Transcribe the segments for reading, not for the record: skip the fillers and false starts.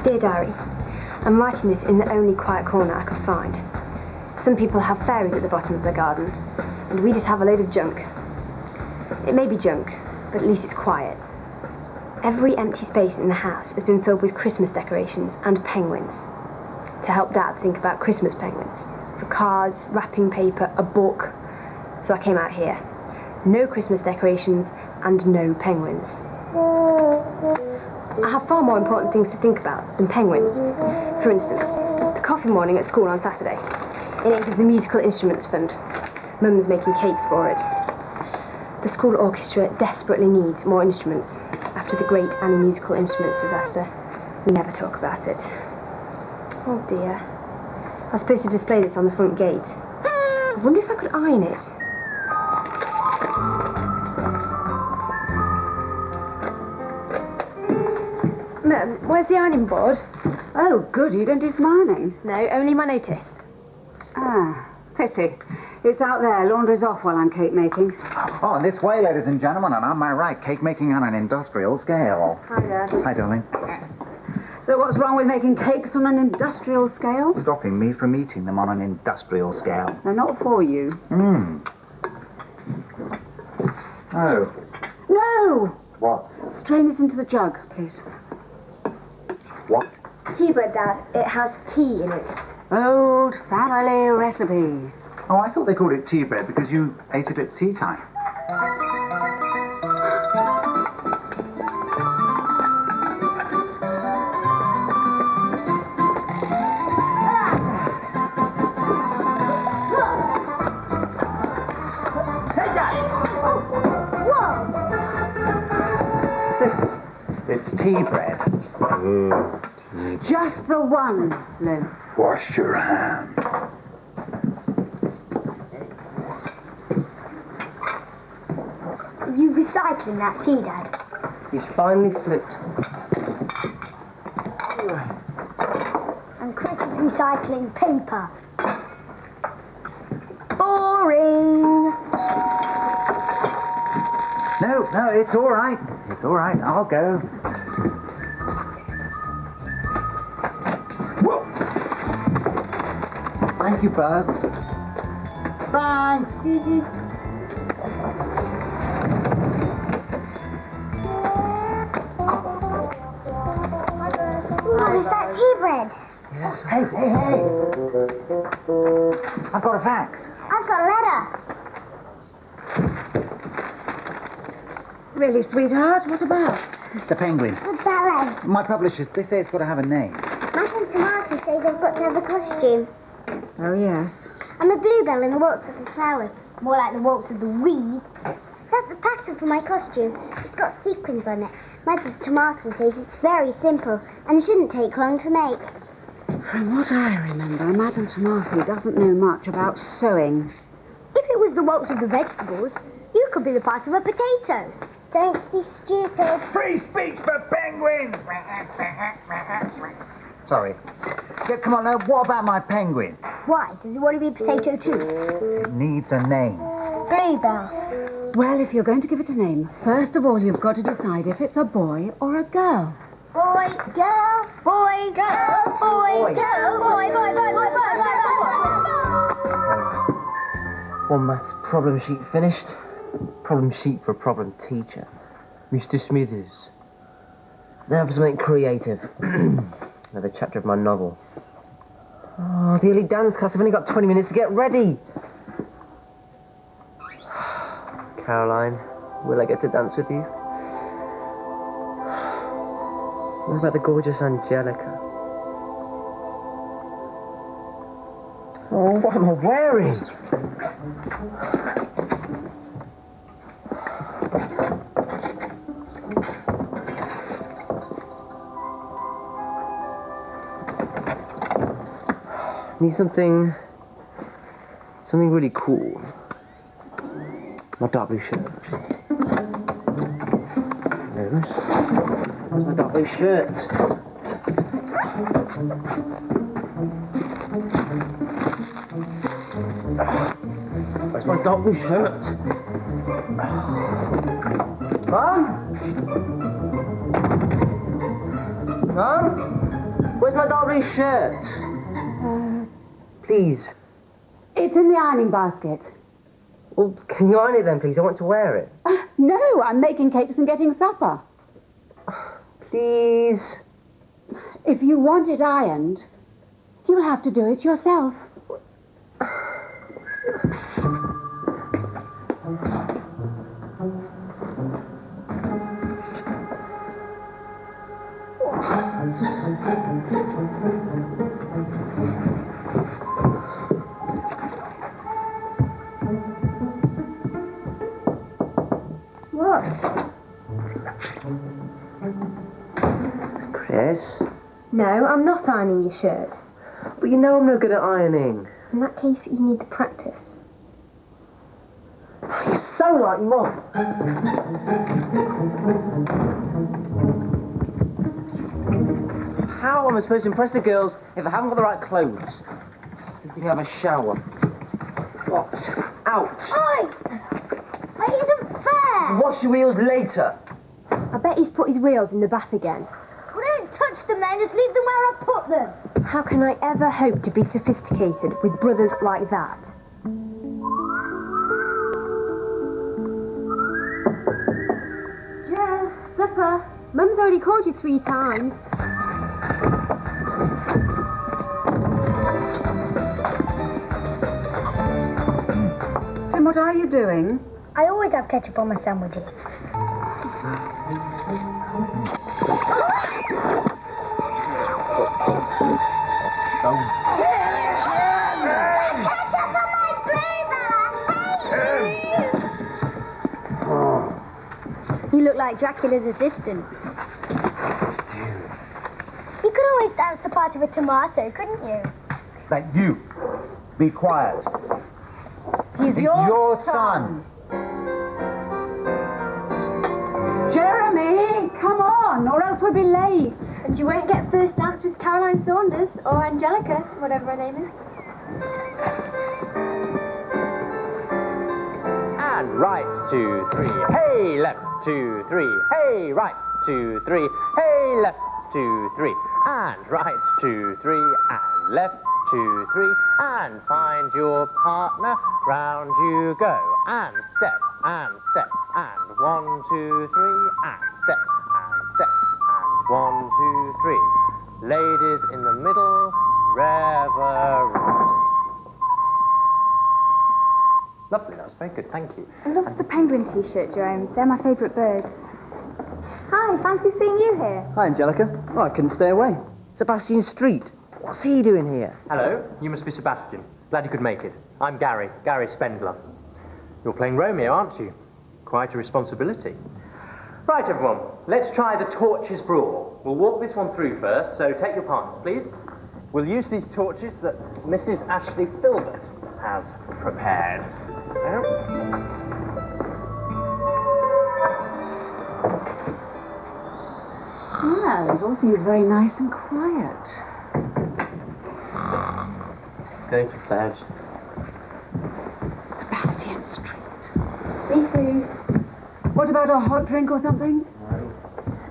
Dear Diary, I'm writing this in the only quiet corner I could find. Some people have fairies at the bottom of their garden, and we just have a load of junk. It may be junk, but at least it's quiet. Every empty space in the house has been filled with Christmas decorations and penguins, to help Dad think about Christmas penguins, for cards, wrapping paper, a book. So I came out here. No Christmas decorations and no penguins. I have far more important things to think about than penguins. For instance, the coffee morning at school on Saturday, in aid of the Musical Instruments Fund. Mum's making cakes for it. The school orchestra desperately needs more instruments. After the great Annie Musical Instruments disaster, we never talk about it. Oh dear. I was supposed to display this on the front gate. I wonder if I could iron it. Mum, where's the ironing board? Oh, good. You don't do some ironing? No, only my notice. Ah, pity. It's out there. Laundry's off while I'm cake making. Oh, this way, ladies and gentlemen, and on my right, cake making on an industrial scale. Hi, Dad. Hi, darling. So what's wrong with making cakes on an industrial scale? Stopping me from eating them on an industrial scale. They're not for you. Oh. No! What? Strain it into the jug, please. What? Tea bread, Dad. It has tea in it. Old family recipe. Oh, I thought they called it tea bread because you ate it at tea time. Hey, Dad! Whoa! What's this? It's tea bread. Just the one loaf. Wash your hands. Are you recycling that tea, Dad? He's finally flipped. And Chris is recycling paper. Boring! No, it's all right. It's all right. I'll go. Whoa. Thank you, Buzz. Thanks. What is that tea bread? Yes. Hey. I've got a fax. I've got a letter. Really, sweetheart? What about? The Penguin. The ballet. My publishers, they say it's got to have a name. Madame Tomato says I've got to have a costume. Oh, yes. I'm a bluebell in the waltz of the flowers. More like the waltz of the weeds. That's a pattern for my costume. It's got sequins on it. Madame Tomato says it's very simple and shouldn't take long to make. From what I remember, Madame Tomasi doesn't know much about sewing. If it was the waltz of the vegetables, you could be the part of a potato. Don't be stupid. Free speech for penguins! Sorry. Yeah, come on now, what about my penguin? Why? Does he want to be a potato too? It needs a name. Bluebell. Well, if you're going to give it a name, first of all, you've got to decide if it's a boy or a girl. Boy, girl, boy, girl, boy, girl, boy, boy, boy, boy, boy, boy, boy. One maths problem sheet finished. Problem sheet for a problem teacher. Mr. Smithers. Now for something creative. Another chapter of my novel. Oh, the early dance class have only got 20 minutes to get ready. Caroline, will I get to dance with you? What about the gorgeous Angelica? Oh, what am I wearing? Need something really cool. My dark blue shirt. There's my dark blue shirt. Where's my dark blue shirt? Mum? Mum? Where's my dark blue shirt? Please. It's in the ironing basket. Well, can you iron it then, please? I want to wear it. No, I'm making cakes and getting supper. Please. If you want it ironed, you'll have to do it yourself. What? Chris? No, I'm not ironing your shirt. But you know I'm no good at ironing. In that case, you need the practice. You're so like Mum. How am I supposed to impress the girls if I haven't got the right clothes? You think I have a shower? What? Out! Oi! It isn't fair! Wash your wheels later. I bet he's put his wheels in the bath again. Well, don't touch them then, just leave them where I put them. How can I ever hope to be sophisticated with brothers like that? Joe, supper. Mum's already called you 3 times. Tim, what are you doing? I always have ketchup on my sandwiches. Ketchup on my flavor! You look like Dracula's assistant. You could always dance the party with tomato, couldn't you? That you. Be quiet. He's Your son. Jeremy, come on, or else we'll be late. And you won't get first dance with Caroline Saunders or Angelica, whatever her name is. And right, 2, 3, hey, left, 2, 3, hey, right, 2, 3, hey, left, 2, 3, and right, 2, 3, and left, 2, 3, and find your partner, round you go, and step, and 1, 2, 3, and step, and 1, 2, 3. Ladies in the middle, reverence. Lovely, that was very good, thank you. I love the penguin t-shirt, Jerome. They're my favourite birds. Hi, fancy seeing you here. Hi, Angelica. Oh, I couldn't stay away. Sebastian Street. What's he doing here? Hello, you must be Sebastian. Glad you could make it. I'm Gary Spendler. You're playing Romeo, aren't you? Quite a responsibility. Right, everyone, let's try the torches brawl. We'll walk this one through first, so take your partners, please. We'll use these torches that Mrs. Ashley Filbert has prepared. Well, it all seems very nice and quiet. Going to pledge. Sebastian Street. Me too. What about a hot drink or something?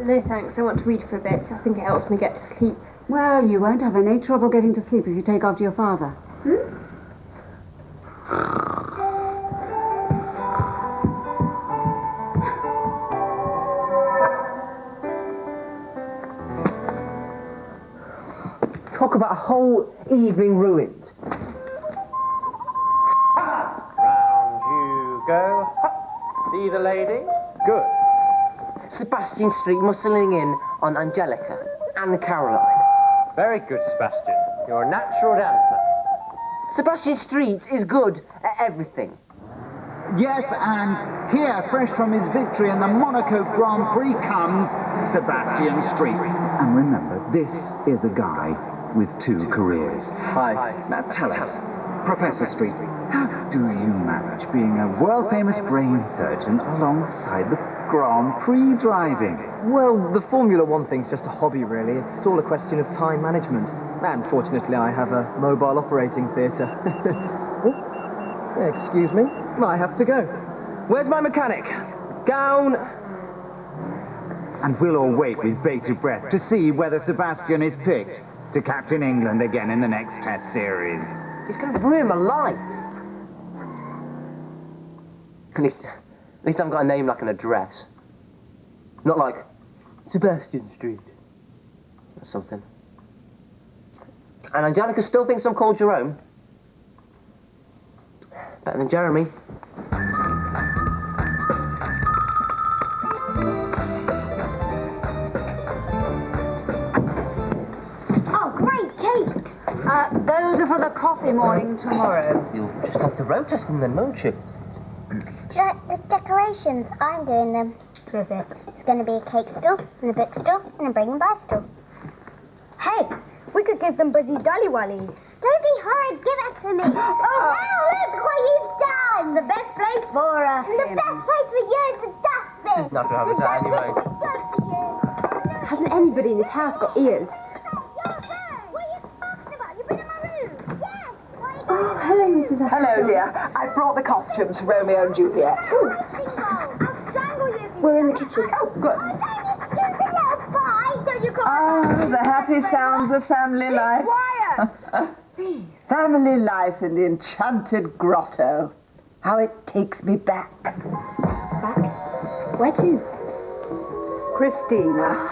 No thanks, I want to read for a bit. I think it helps me get to sleep. Well, you won't have any trouble getting to sleep if you take after your father. Talk about a whole evening ruined. Round you go. See the ladies? Good. Sebastian Street muscling in on Angelica and Caroline. Very good, Sebastian. You're a natural dancer. Sebastian Street is good at everything. Yes, and here, fresh from his victory in the Monaco Grand Prix, comes Sebastian Street. And remember, this is a guy. with 2 careers. Hi. Now tell us, Professor Street, how do you manage being a world-famous brain surgeon alongside the Grand Prix driving? Well, the Formula One thing's just a hobby, really. It's all a question of time management. And fortunately, I have a mobile operating theatre. Oh, excuse me, I have to go. Where's my mechanic? Down. And we'll all wait with bated breath to see whether Sebastian is picked to captain England again in the next Test series. He's going to ruin my life. At least I haven't got a name like an address. Not like Sebastian Street or something. And Angelica still thinks I'm called Jerome. Better than Jeremy. Oh, great cakes! Those are for the coffee morning tomorrow. You'll just have to road test them then, won't you? The decorations, I'm doing them. Terrific. It's going to be a cake stall, and a bookstall, and a bring and buy stall. Hey, we could give them Buzzy's Dollywallies. Don't be horrid, give it to me. Oh, wow, look what you've done! The best place for us. The best place for you is the dustbin. Not to have it anyway. Hasn't anybody in this house got ears? What are you talking about? You've been in my room. Yes. Oh, hello, Mrs. Ashton. Hello, dear. I brought the costumes for Romeo and Juliet. I'll strangle you. We're in the kitchen. Oh, good. Oh, the happy sounds of family life. Family life in the enchanted grotto. How it takes me back. Where to? Christina.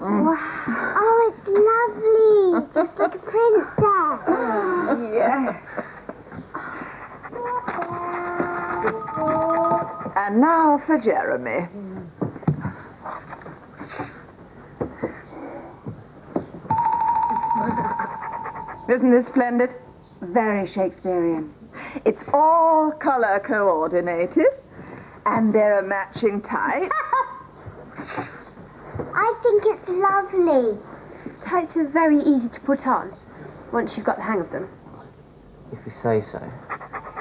Oh, it's lovely. Just like a princess. Yes. And now for Jeremy. Isn't this splendid? Very Shakespearean. It's all colour coordinated, and there are matching tights. I think it's lovely. Tights are very easy to put on, once you've got the hang of them. If you say so.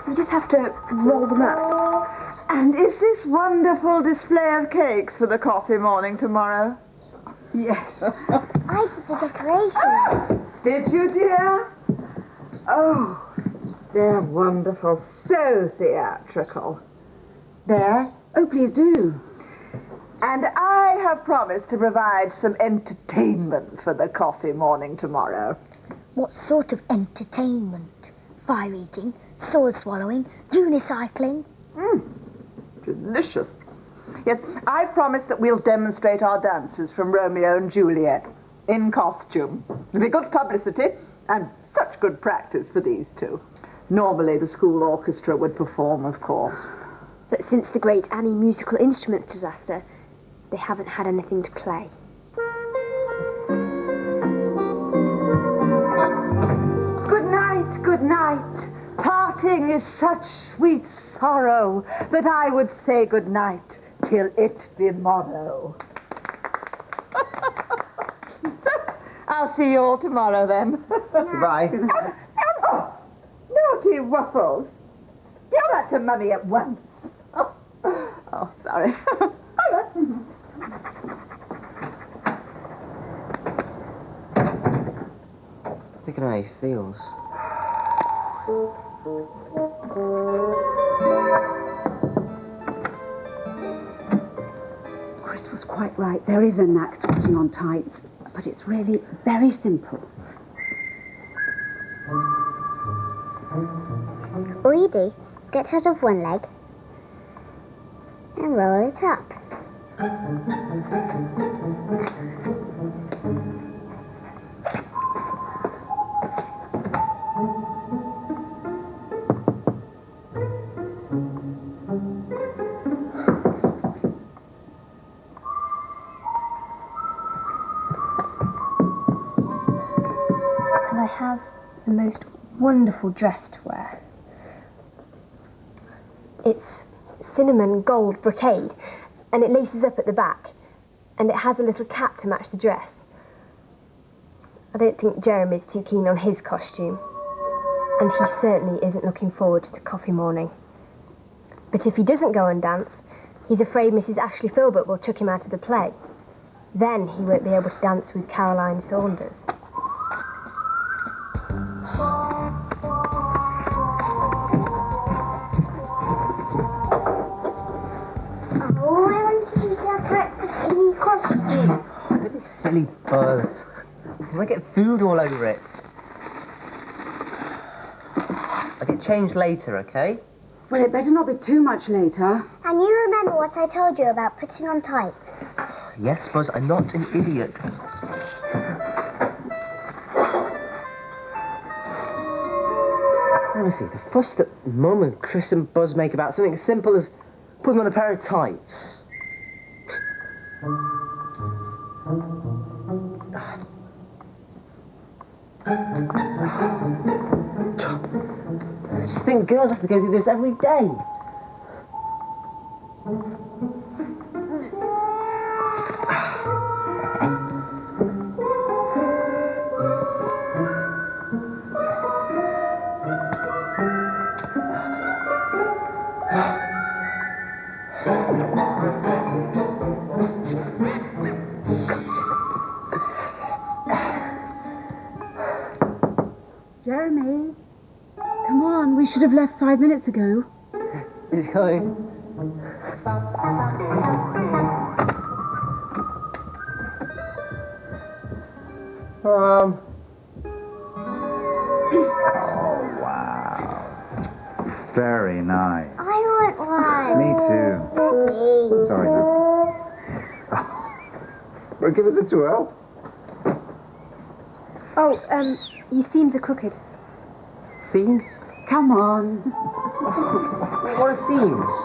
You just have to roll them up. And is this wonderful display of cakes for the coffee morning tomorrow? Yes. I did the decorations. Did you, dear? Oh, they're wonderful. So theatrical. There? Oh, please do. And I have promised to provide some entertainment for the coffee morning tomorrow. What sort of entertainment? Fire eating, sword swallowing, unicycling? Delicious. Yes, I promise that we'll demonstrate our dances from Romeo and Juliet in costume. It'll be good publicity and such good practice for these two. Normally the school orchestra would perform, of course. But since the great Annie musical instruments disaster, they haven't had anything to play. Good night, good night. Parting is such sweet sorrow that I would say good night till it be morrow. I'll see you all tomorrow then. Goodbye. Oh, naughty Waffles. Tell that to Mummy at once. Oh, sorry. Thinking how he feels. Chris was quite right. There is a knack to putting on tights, but it's really very simple. All you do is get out of one leg and roll it up. And I have the most wonderful dress to wear. It's cinnamon gold brocade, and it laces up at the back, and it has a little cap to match the dress. I don't think Jeremy's too keen on his costume. And he certainly isn't looking forward to the coffee morning. But if he doesn't go and dance, he's afraid Mrs. Ashley Filbert will chuck him out of the play. Then he won't be able to dance with Caroline Saunders. Oh, I want to eat our breakfast in your costume. Don't be silly, Buzz. You might get food all over it. I'll get changed later, okay? Well, it better not be too much later. And you remember what I told you about putting on tights? Yes, Buzz, I'm not an idiot. Honestly, the fuss that Mum and Chris and Buzz make about something as simple as putting on a pair of tights. I just think girls have to go through this every day. Jeremy, come on, we should have left 5 minutes ago. He's going. Oh, wow. It's very nice. I want one. Me too. Daddy. Sorry, no. Well, give us a twirl. Oh, your seams are crooked. Seams? Come on. What are seams?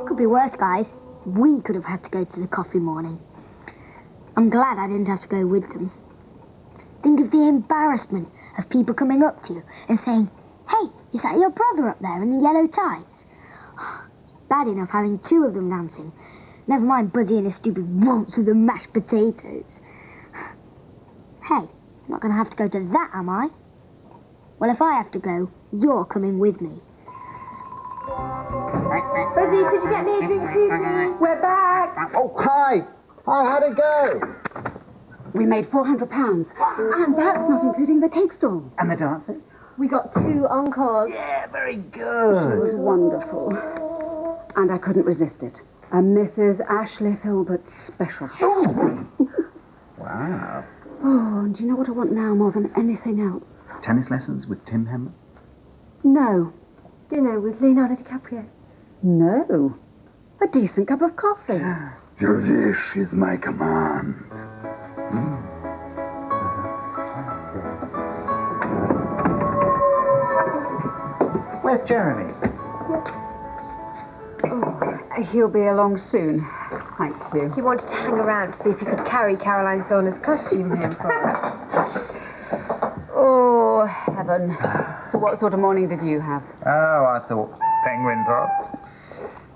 Could be worse, guys. We could have had to go to the coffee morning. I'm glad I didn't have to go with them. Think of the embarrassment of people coming up to you and saying, "Hey, is that your brother up there in the yellow tights?" Bad enough having two of them dancing. Never mind Buzzy in a stupid waltz with the mashed potatoes. Hey, I'm not going to have to go to that, am I? Well, if I have to go, you're coming with me. Buzzy, could you get me a drink too, please? We're back. Oh, hi. Hi, how'd it go? We made £400, and that's not including the cake stall. And the dancing? We got 2 encores. Yeah, very It good. was wonderful. And I couldn't resist it. A Mrs. Ashley Filbert special. Wow. Oh, and do you know what I want now more than anything else? Tennis lessons with Tim Hemmer? No. Dinner with Leonardo DiCaprio. No. A decent cup of coffee. Your wish is my command. Where's Jeremy? He'll be along soon. Thank you. He wanted to hang around to see if he could carry Caroline Saunders' costume home for her. Oh, heaven. So what sort of morning did you have? Oh, I thought penguin thoughts.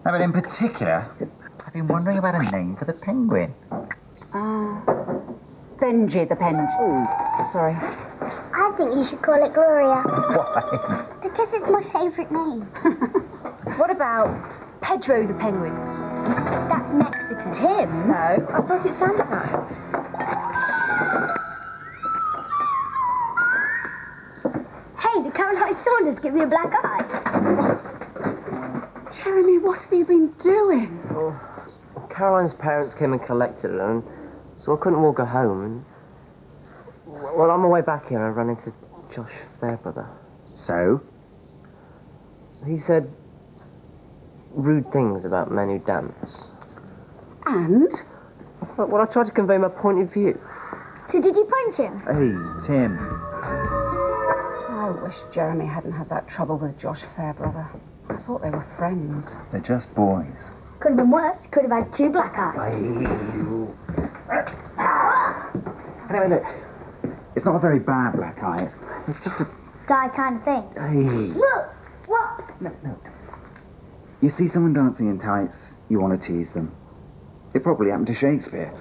No, but in particular, I've been wondering about a name for the penguin. Benji the Pen. Oh, sorry. I think you should call it Gloria. Why? Because it's my favourite name. What about Pedro the Penguin? That's Mexican. Tim? No, I thought it sounded nice. Hey, did Caroline Saunders give you a black eye? Jeremy, what have you been doing? Well, Caroline's parents came and collected her, and so I couldn't walk her home. And, well, on my way back here, I ran into Josh Fairbrother. So? He said rude things about men who dance. And? Well, I tried to convey my point of view. So did you punch him? Hey, Tim. I wish Jeremy hadn't had that trouble with Josh Fairbrother. I thought they were friends. They're just boys. Could have been worse. Could have had 2 black eyes. Anyway, look. It's not a very bad black eye. It's just a... Guy kind of thing. Hey. Look! What? No. You see someone dancing in tights, you want to tease them. It probably happened to Shakespeare.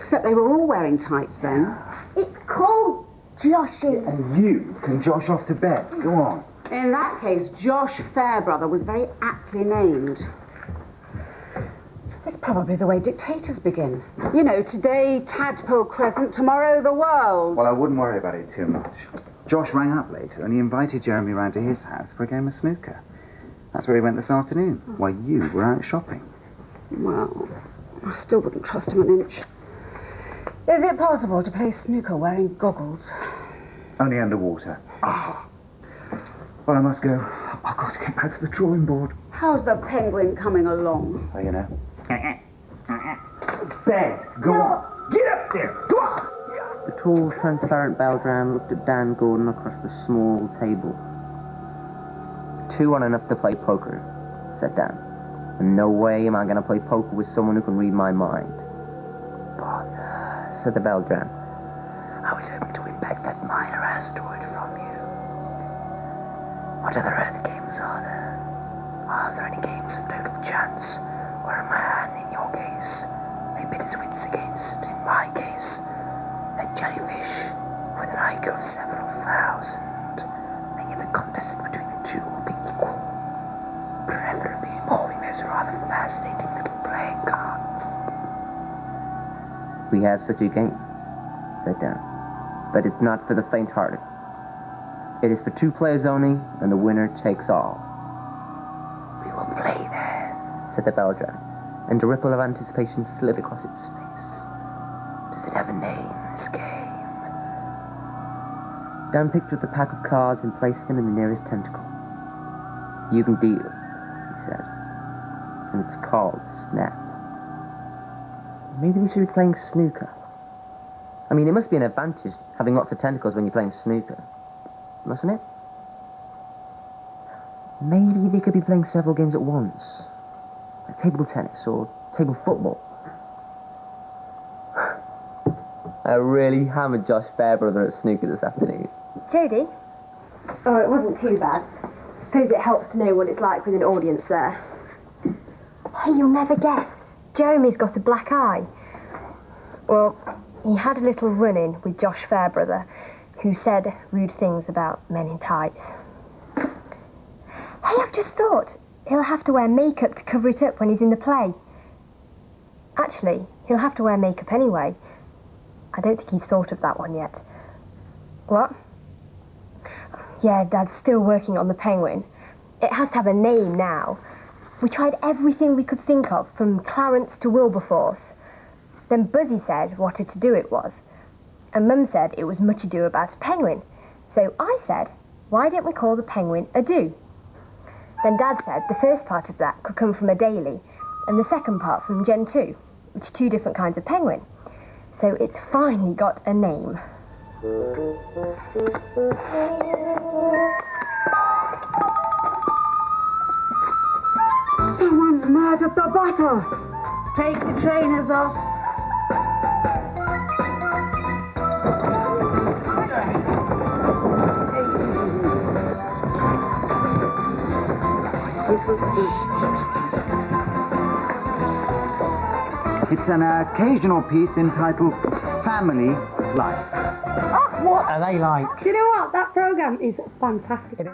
Except they were all wearing tights then. It's called joshing. And you can josh off to bed. Go on. In that case, Josh Fairbrother was very aptly named. It's probably the way dictators begin. You know, today, Tadpole Crescent, tomorrow, the world. Well, I wouldn't worry about it too much. Josh rang up later and he invited Jeremy round to his house for a game of snooker. That's where he went this afternoon, while you were out shopping. Well, I still wouldn't trust him an inch. Is it possible to play snooker wearing goggles? Only underwater. Ah. Well, I must go. I've got to get back to the drawing board. How's the penguin coming along? Oh, you know. Bed. Go on. Get up there. Go on. The tall, transparent Beltran looked at Dan Gordon across the small table. 2 aren't enough to play poker, said Dan. And no way am I going to play poker with someone who can read my mind. Bother, said the Beltran. I was hoping to win back that minor asteroid from you. What other Earth games are there? Are there any games of total chance, where a man, in your case, may bid his wits against, in my case, a jellyfish with an IQ of several thousand, and yet the contest between the two will be equal, preferably involving those rather fascinating little playing cards. We have such a game, said Dan, but it's not for the faint-hearted. It is for 2 players only, and the winner takes all. We will play then, said the Beltran, and a ripple of anticipation slid across its face. Does it have a name, this game? Dan picked up the pack of cards and placed them in the nearest tentacle. You can deal, he said, and it's called Snap. Maybe they should be playing snooker. I mean, it must be an advantage having lots of tentacles when you're playing snooker, mustn't it? Maybe they could be playing several games at once, like table tennis or table football. I really hammered Josh Fairbrother at snooker this afternoon. Jodie? Oh, it wasn't too bad. I suppose it helps to know what it's like with an audience there. Hey, you'll never guess. Jeremy's got a black eye. Well, he had a little run-in with Josh Fairbrother, who said rude things about men in tights. Hey, I've just thought, he'll have to wear makeup to cover it up when he's in the play. Actually, he'll have to wear makeup anyway. I don't think he's thought of that one yet. What? Yeah, Dad's still working on the penguin. It has to have a name now. We tried everything we could think of, from Clarence to Wilberforce. Then Buzzy said what a to-do it was. And Mum said it was much ado about a penguin. So I said, why don't we call the penguin a do? Then Dad said the first part of that could come from a daily, and the second part from Gen 2, which are 2 different kinds of penguin. So it's finally got a name. Someone's mad at the butter. Take the trainers off. It's an occasional piece entitled Family Life. What are they like? Do you know what? That programme is fantastic.